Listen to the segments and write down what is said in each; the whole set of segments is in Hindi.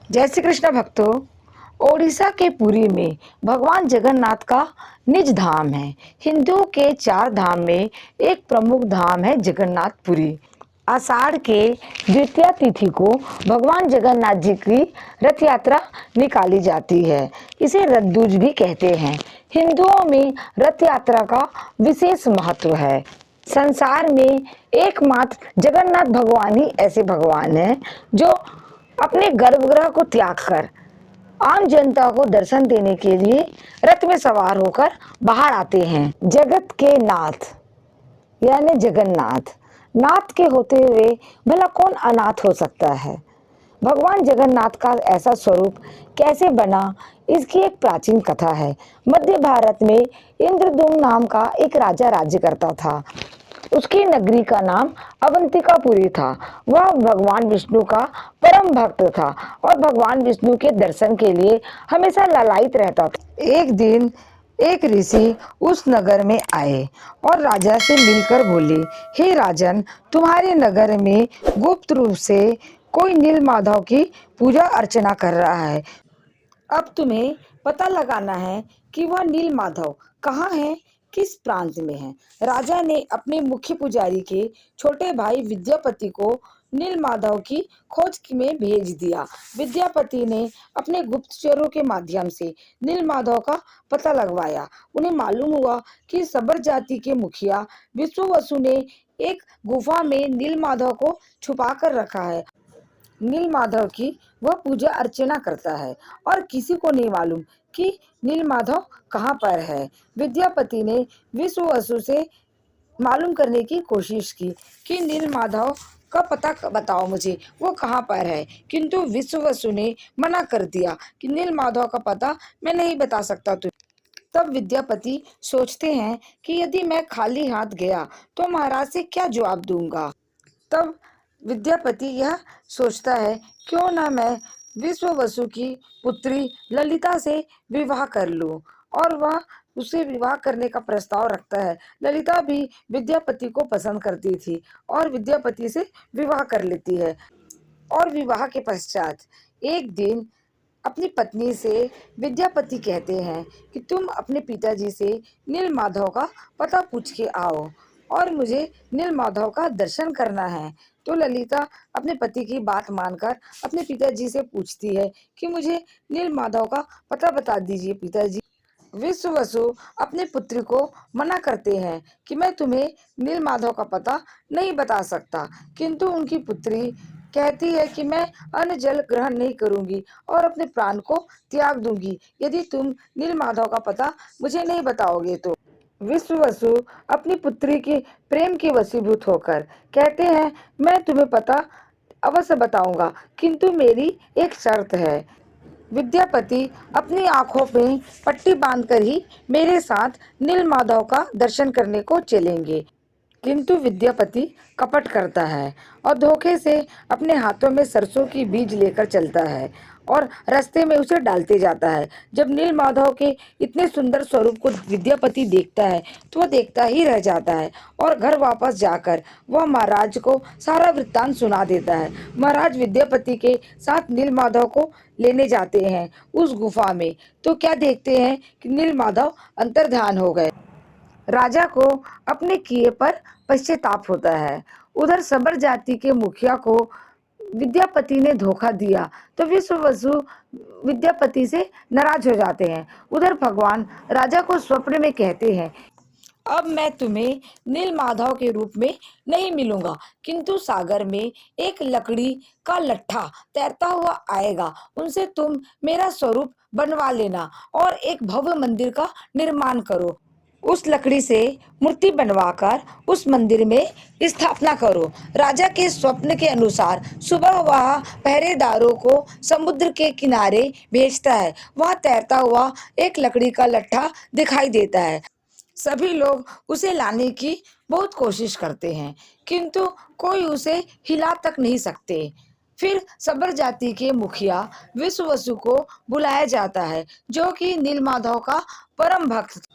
जय श्री कृष्ण भक्तों। ओडिशा के पुरी में भगवान जगन्नाथ का निज धाम है। हिंदुओं के 4 धाम में एक प्रमुख धाम है जगन्नाथपुरी। आषाढ़ के द्वितीया तिथि को भगवान जगन्नाथ जी की रथ यात्रा निकाली जाती है। इसे रथ भी कहते हैं। हिंदुओं में रथ यात्रा का विशेष महत्व है। संसार में एकमात्र जगन्नाथ भगवान ही ऐसे भगवान हैं जो अपने गर्भगृह को त्याग कर आम जनता को दर्शन देने के लिए रथ में सवार होकर बाहर आते हैं। जगत के नाथ यानी जगन्नाथ, नाथ के होते हुए भला कौन अनाथ हो सकता है। भगवान जगन्नाथ का ऐसा स्वरूप कैसे बना, इसकी एक प्राचीन कथा है। मध्य भारत में इंद्रदुम्न नाम का एक राजा राज्य करता था। उसकी नगरी का नाम अवंतिकापुरी था। वह भगवान विष्णु का परम भक्त था और भगवान विष्णु के दर्शन के लिए हमेशा लालायित रहता था। एक दिन एक ऋषि उस नगर में आए और राजा से मिलकर बोले, हे राजन, तुम्हारे नगर में गुप्त रूप से कोई नील माधव की पूजा अर्चना कर रहा है। अब तुम्हें पता लगाना है कि वह नील माधव कहाँ है, किस प्रांत में है। राजा ने अपने मुख्य पुजारी के छोटे भाई विद्यापति को नील माधव की खोज में भेज दिया। विद्यापति ने अपने गुप्तचरों के माध्यम से नील माधव का पता लगवाया। उन्हें मालूम हुआ कि सबर जाति के मुखिया विश्ववसु ने एक गुफा में नील माधव को छुपा कर रखा है। नील माधव की वह पूजा अर्चना करता है और किसी को नहीं मालूम कि नील माधव कहाँ पर है। विद्यापति ने विश्ववसु से मालूम करने की कोशिश की कि नील माधव का पता बताओ मुझे, वो कहाँ पर है, किंतु विश्ववसु ने मना कर दिया कि नील माधव का पता मैं नहीं बता सकता तब विद्यापति सोचते हैं कि यदि मैं खाली हाथ गया तो महाराज से क्या जवाब दूंगा। तब विद्यापति यह सोचता है, क्यों ना मैं विश्ववसु की पुत्री ललिता से विवाह कर लूं, और वह उसे विवाह करने का प्रस्ताव रखता है। ललिता भी विद्यापति को पसंद करती थी और विद्यापति से विवाह कर लेती है। और विवाह के पश्चात एक दिन अपनी पत्नी से विद्यापति कहते हैं कि तुम अपने पिताजी से नील माधव का पता पूछ के आओ और मुझे नील माधव का दर्शन करना है। तो ललिता अपने पति की बात मानकर अपने पिताजी से पूछती है कि मुझे नील माधव का पता बता दीजिए पिताजी। विश्ववसु अपने पुत्री को मना करते हैं कि मैं तुम्हें नील माधव का पता नहीं बता सकता, किंतु उनकी पुत्री कहती है कि मैं अन्न जल ग्रहण नहीं करूंगी और अपने प्राण को त्याग दूंगी यदि तुम नील माधव का पता मुझे नहीं बताओगे तो। विश्ववसु अपनी पुत्री की प्रेम के वशीभूत होकर कहते हैं, मैं तुम्हें पता अवश्य बताऊंगा, किंतु मेरी एक शर्त है। विद्यापति अपनी आंखों में पट्टी बांधकर ही मेरे साथ नील माधव का दर्शन करने को चलेंगे। किंतु विद्यापति कपट करता है और धोखे से अपने हाथों में सरसों की बीज लेकर चलता है और रास्ते में उसे डालते जाता है। जब नील माधव के इतने सुंदर स्वरूप को विद्यापति देखता है तो वह देखता ही रह जाता है और घर वापस जाकर वह महाराज को सारा वृत्तांत सुना देता है। महाराज विद्यापति के साथ नील माधव को लेने जाते हैं उस गुफा में, तो क्या देखते हैं कि नील माधव अंतर्ध्यान हो गए। राजा को अपने किए पर पश्चाताप होता है। उधर सबर जाति के मुखिया को विद्यापति ने धोखा दिया तो विश्ववसु विद्यापति से नाराज हो जाते हैं। उधर भगवान राजा को स्वप्न में कहते हैं, अब मैं तुम्हें नील माधव के रूप में नहीं मिलूंगा, किंतु सागर में एक लकड़ी का लट्ठा तैरता हुआ आएगा, उनसे तुम मेरा स्वरूप बनवा लेना और एक भव्य मंदिर का निर्माण करो। उस लकड़ी से मूर्ति बनवाकर उस मंदिर में स्थापना करो। राजा के स्वप्न के अनुसार सुबह वह पहरेदारों को समुद्र के किनारे भेजता है। वह तैरता हुआ एक लकड़ी का लट्ठा दिखाई देता है। सभी लोग उसे लाने की बहुत कोशिश करते हैं, किंतु कोई उसे हिला तक नहीं सकते। फिर सबर जाति के मुखिया विश्ववसु को बुलाया जाता है, जो कि नील माधव का परम भक्त।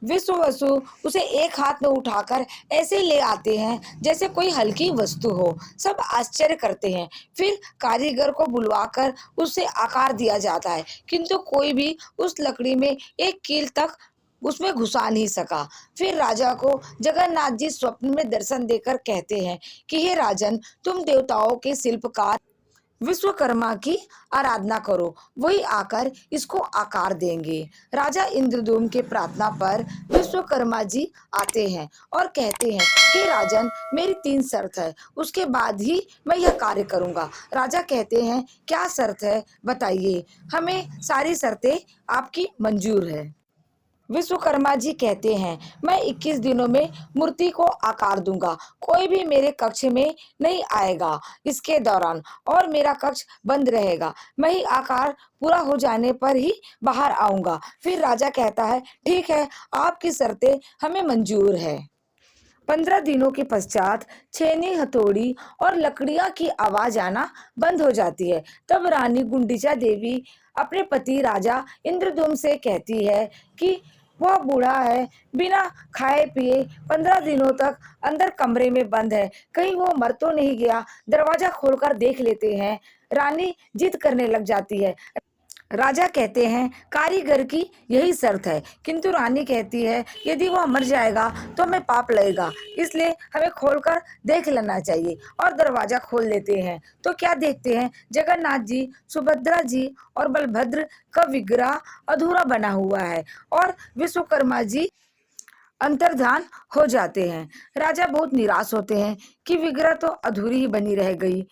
विश्व वसु उसे एक हाथ में उठाकर ऐसे ले आते हैं जैसे कोई हल्की वस्तु हो। सब आश्चर्य करते हैं। फिर कारीगर को बुलवाकर उसे आकार दिया जाता है, किंतु कोई भी उस लकड़ी में एक कील तक उसमें घुसा नहीं सका। फिर राजा को जगन्नाथ जी स्वप्न में दर्शन देकर कहते हैं कि हे राजन, तुम देवताओं के शिल्पकार विश्वकर्मा की आराधना करो, वही आकर इसको आकार देंगे। राजा इंद्रद्युम्न के प्रार्थना पर विश्वकर्मा जी आते हैं और कहते हैं, हे राजन, मेरी 3 शर्त है, उसके बाद ही मैं यह कार्य करूंगा। राजा कहते हैं, क्या शर्त है, बताइए। हमें सारी शर्तें आपकी मंजूर है। विश्वकर्मा जी कहते हैं, मैं 21 दिनों में मूर्ति को आकार दूंगा। कोई भी मेरे कक्ष में नहीं आएगा इसके दौरान, और मेरा कक्ष बंद रहेगा। मैं ही आकार पूरा हो जाने पर ही बाहर आऊंगा। फिर राजा कहता है, ठीक है, आपकी शर्तें हमें मंजूर है। 15 दिनों के पश्चात छेनी, हथौड़ी और लकड़ियां की आवाज आना बंद हो जाती है। तब रानी गुंडीचा देवी अपने पति राजा इंद्रद्युम्न से कहती है कि वह बूढ़ा है, बिना खाए पिए 15 दिनों तक अंदर कमरे में बंद है, कहीं वो मर तो नहीं गया। दरवाजा खोलकर देख लेते हैं। रानी जिद करने लग जाती है। राजा कहते हैं, कारीगर की यही शर्त है, किंतु रानी कहती है, यदि वह मर जाएगा तो हमें पाप लगेगा, इसलिए हमें खोलकर देख लेना चाहिए। और दरवाजा खोल देते हैं तो क्या देखते हैं, जगन्नाथ जी, सुभद्रा जी और बलभद्र का विग्रह अधूरा बना हुआ है और विश्वकर्मा जी अंतर्धान हो जाते हैं। राजा बहुत निराश होते हैं कि विग्रह तो अधूरी ही बनी रह गई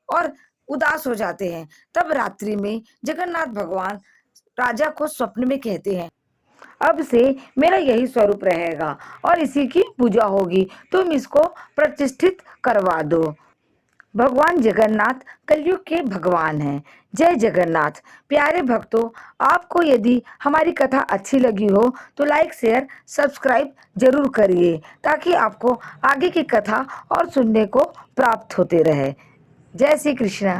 और उदास हो जाते हैं। तब रात्रि में जगन्नाथ भगवान राजा को स्वप्न में कहते हैं, अब से मेरा यही स्वरूप रहेगा और इसी की पूजा होगी, तुम इसको प्रतिष्ठित करवा दो। भगवान जगन्नाथ कलयुग के भगवान हैं। जय जगन्नाथ। प्यारे भक्तों, आपको यदि हमारी कथा अच्छी लगी हो तो लाइक, शेयर, सब्सक्राइब जरूर करिए, ताकि आपको आगे की कथा और सुनने को प्राप्त होते रहे। जय श्री कृष्णा।